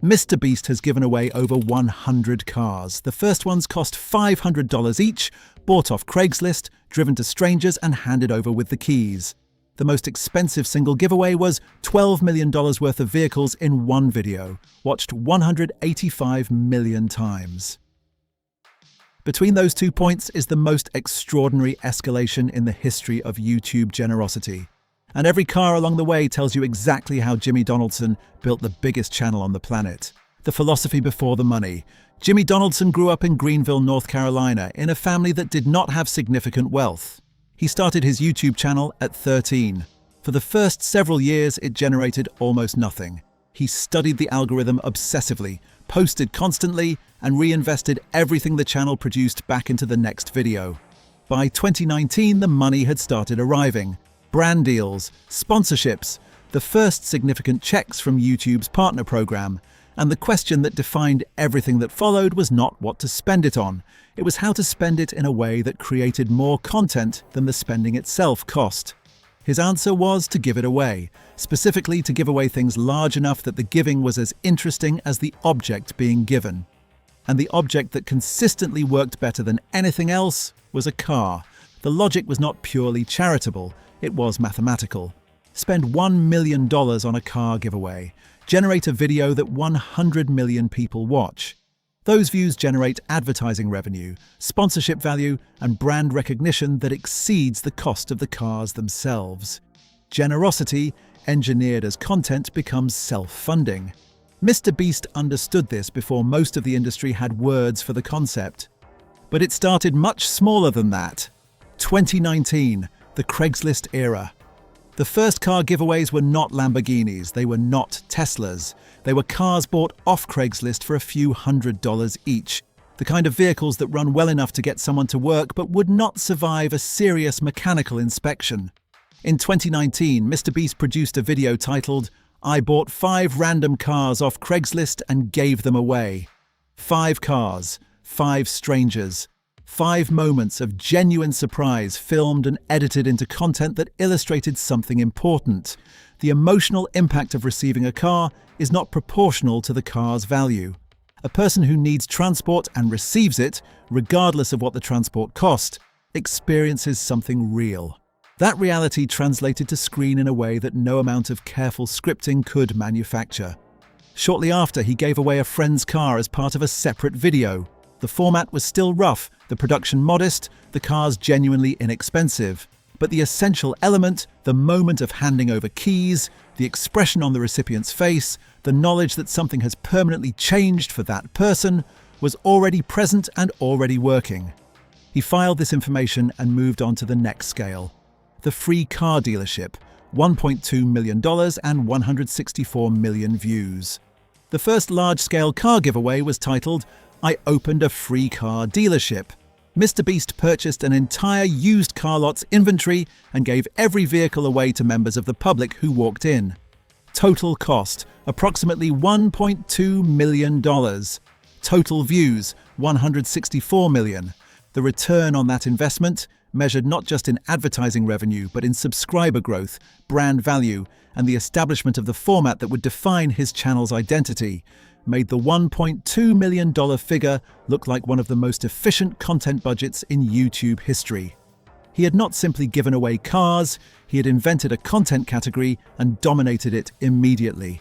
MrBeast has given away over 100 cars. The first ones cost $500 each, bought off Craigslist, driven to strangers and handed over with the keys. The most expensive single giveaway was $12 million worth of vehicles in one video, watched 185 million times. Between those 2 points is the most extraordinary escalation in the history of YouTube generosity. And every car along the way tells you exactly how Jimmy Donaldson built the biggest channel on the planet. The philosophy before the money. Jimmy Donaldson grew up in Greenville, North Carolina, in a family that did not have significant wealth. He started his YouTube channel at 13. For the first several years, it generated almost nothing. He studied the algorithm obsessively, posted constantly, and reinvested everything the channel produced back into the next video. By 2019, the money had started arriving. Brand deals, sponsorships, the first significant checks from YouTube's partner program, and the question that defined everything that followed was not what to spend it on. It was how to spend it in a way that created more content than the spending itself cost. His answer was to give it away, specifically to give away things large enough that the giving was as interesting as the object being given. And the object that consistently worked better than anything else was a car. The logic was not purely charitable, it was mathematical. Spend $1 million on a car giveaway. Generate a video that 100 million people watch. Those views generate advertising revenue, sponsorship value, and brand recognition that exceeds the cost of the cars themselves. Generosity, engineered as content, becomes self-funding. MrBeast understood this before most of the industry had words for the concept. But it started much smaller than that. 2019, the Craigslist era. The first car giveaways were not Lamborghinis, they were not Teslas. They were cars bought off Craigslist for a few $100s each. The kind of vehicles that run well enough to get someone to work but would not survive a serious mechanical inspection. In 2019, MrBeast produced a video titled, "I bought 5 random cars off Craigslist and gave them away." 5 cars, 5 strangers. 5 moments of genuine surprise filmed and edited into content that illustrated something important. The emotional impact of receiving a car is not proportional to the car's value. A person who needs transport and receives it, regardless of what the transport cost, experiences something real. That reality translated to screen in a way that no amount of careful scripting could manufacture. Shortly after, he gave away a friend's car as part of a separate video. The format was still rough, the production modest, the cars genuinely inexpensive. But the essential element, the moment of handing over keys, the expression on the recipient's face, the knowledge that something has permanently changed for that person, was already present and already working. He filed this information and moved on to the next scale. The free car dealership, $1.2 million and 164 million views. The first large-scale car giveaway was titled, "I opened a free car dealership." MrBeast purchased an entire used car lot's inventory and gave every vehicle away to members of the public who walked in. Total cost, approximately $1.2 million. Total views, 164 million. The return on that investment, measured not just in advertising revenue but in subscriber growth, brand value, and the establishment of the format that would define his channel's identity, made the $1.2 million figure look like one of the most efficient content budgets in YouTube history. He had not simply given away cars, he had invented a content category and dominated it immediately.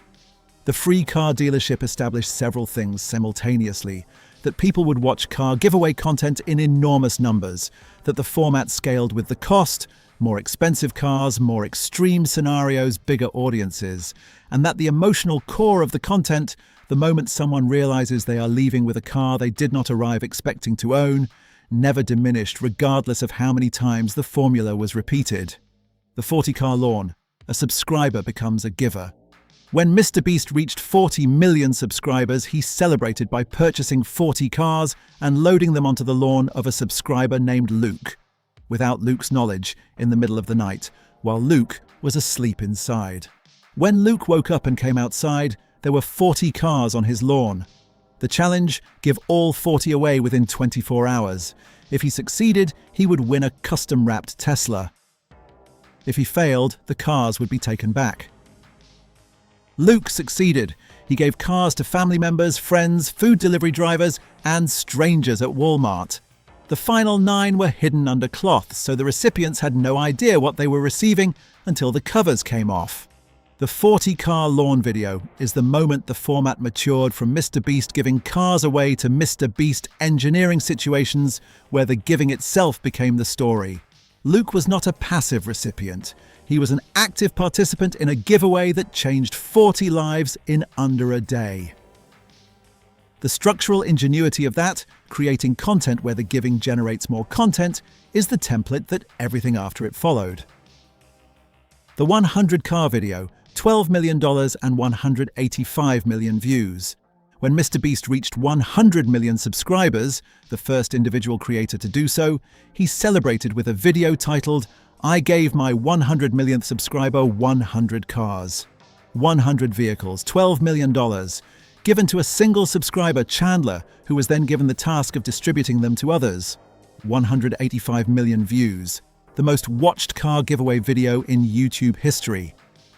The free car dealership established several things simultaneously: that people would watch car giveaway content in enormous numbers, that the format scaled with the cost, more expensive cars, more extreme scenarios, bigger audiences, and that the emotional core of the content, the moment someone realizes they are leaving with a car they did not arrive expecting to own, never diminished regardless of how many times the formula was repeated. The 40-car lawn. A subscriber becomes a giver. When MrBeast reached 40 million subscribers, he celebrated by purchasing 40 cars and loading them onto the lawn of a subscriber named Luke, without Luke's knowledge, in the middle of the night, while Luke was asleep inside. When Luke woke up and came outside, there were 40 cars on his lawn. The challenge: give all 40 away within 24 hours. If he succeeded, he would win a custom-wrapped Tesla. If he failed, the cars would be taken back. Luke succeeded. He gave cars to family members, friends, food delivery drivers, and strangers at Walmart. The final 9 were hidden under cloth, so the recipients had no idea what they were receiving until the covers came off. The 40-car lawn video is the moment the format matured from MrBeast giving cars away to MrBeast engineering situations where the giving itself became the story. Luke was not a passive recipient. He was an active participant in a giveaway that changed 40 lives in under a day. The structural ingenuity of that, creating content where the giving generates more content, is the template that everything after it followed. The 100-car video, $12 million and 185 million views. When MrBeast reached 100 million subscribers, the first individual creator to do so, he celebrated with a video titled, "I gave my 100 millionth subscriber 100 cars." 100 vehicles, $12 million, given to a single subscriber, Chandler, who was then given the task of distributing them to others. 185 million views, the most watched car giveaway video in YouTube history.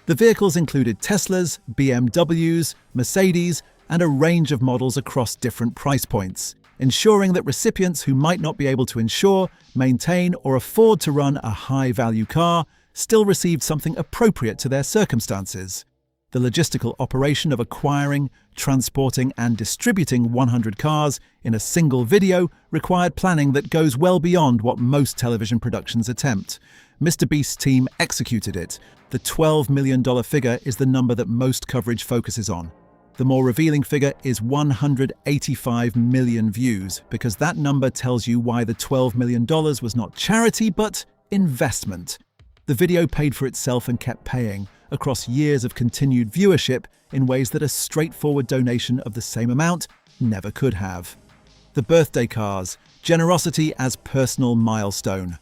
The vehicles included Teslas, BMWs, Mercedes, and a range of models across different price points, ensuring that recipients who might not be able to insure, maintain, or afford to run a high-value car still received something appropriate to their circumstances. The logistical operation of acquiring, transporting, and distributing 100 cars in a single video required planning that goes well beyond what most television productions attempt. MrBeast's team executed it. The $12 million figure is the number that most coverage focuses on. The more revealing figure is 185 million views, because that number tells you why the $12 million was not charity but investment. The video paid for itself and kept paying, across years of continued viewership in ways that a straightforward donation of the same amount never could have. The birthday cars, generosity as personal milestone.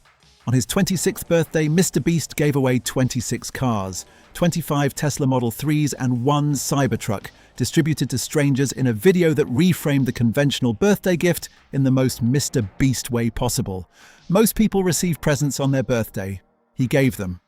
On his 26th birthday, MrBeast gave away 26 cars, 25 Tesla Model 3s and 1 Cybertruck, distributed to strangers in a video that reframed the conventional birthday gift in the most MrBeast way possible. Most people receive presents on their birthday. He gave them.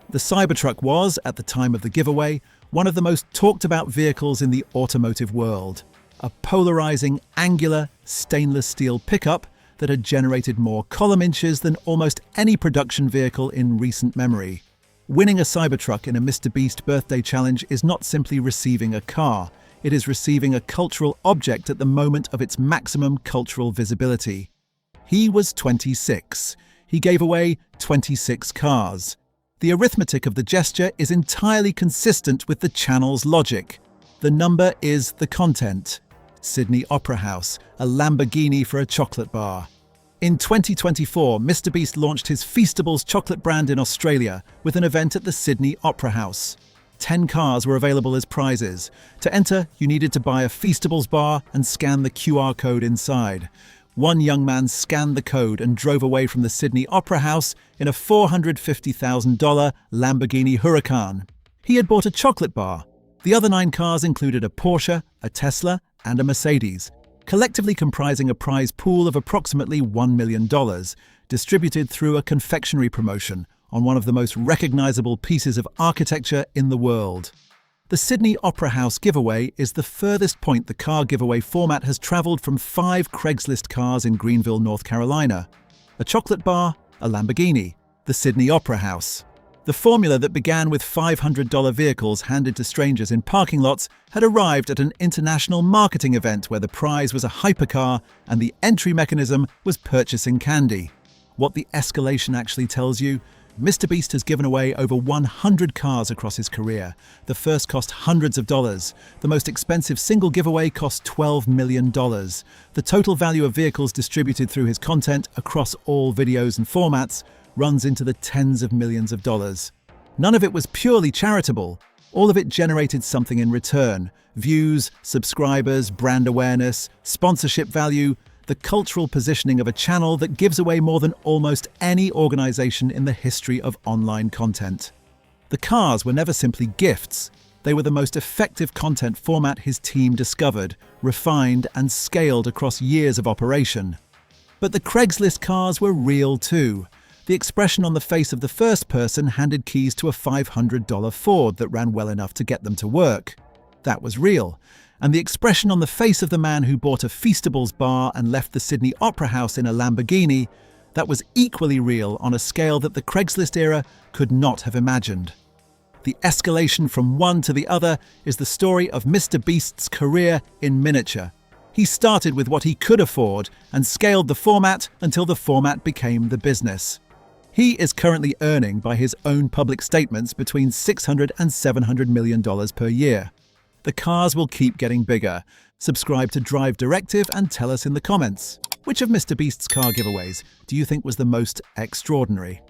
The Cybertruck was, at the time of the giveaway, one of the most talked about vehicles in the automotive world. A polarizing, angular, stainless steel pickup that had generated more column inches than almost any production vehicle in recent memory. Winning a Cybertruck in a MrBeast birthday challenge is not simply receiving a car, it is receiving a cultural object at the moment of its maximum cultural visibility. He was 26. He gave away 26 cars. The arithmetic of the gesture is entirely consistent with the channel's logic. The number is the content. Sydney Opera House, a Lamborghini for a chocolate bar. In 2024, MrBeast launched his Feastables chocolate brand in Australia with an event at the Sydney Opera House. 10 cars were available as prizes. To enter, you needed to buy a Feastables bar and scan the QR code inside. One young man scanned the code and drove away from the Sydney Opera House in a $450,000 Lamborghini Huracan. He had bought a chocolate bar. The other 9 cars included a Porsche, a Tesla, and a Mercedes, collectively comprising a prize pool of approximately $1 million, distributed through a confectionery promotion on one of the most recognizable pieces of architecture in the world. The Sydney Opera House giveaway is the furthest point the car giveaway format has traveled from 5 Craigslist cars in Greenville, North Carolina. A chocolate bar, a Lamborghini, the Sydney Opera House. The formula that began with $500 vehicles handed to strangers in parking lots had arrived at an international marketing event where the prize was a hypercar and the entry mechanism was purchasing candy. What the escalation actually tells you? MrBeast has given away over 100 cars across his career. The first cost hundreds of dollars. The most expensive single giveaway cost $12 million. The total value of vehicles distributed through his content across all videos and formats runs into the tens of millions of dollars. None of it was purely charitable. All of it generated something in return. Views, subscribers, brand awareness, sponsorship value, the cultural positioning of a channel that gives away more than almost any organization in the history of online content. The cars were never simply gifts. They were the most effective content format his team discovered, refined, and scaled across years of operation. But the Craigslist cars were real too. The expression on the face of the first person handed keys to a $500 Ford that ran well enough to get them to work. That was real. And the expression on the face of the man who bought a Feastables bar and left the Sydney Opera House in a Lamborghini, that was equally real on a scale that the Craigslist era could not have imagined. The escalation from one to the other is the story of MrBeast's career in miniature. He started with what he could afford and scaled the format until the format became the business. He is currently earning, by his own public statements, between $600 and $700 million per year. The cars will keep getting bigger. Subscribe to Drive Directive and tell us in the comments, which of MrBeast's car giveaways do you think was the most extraordinary?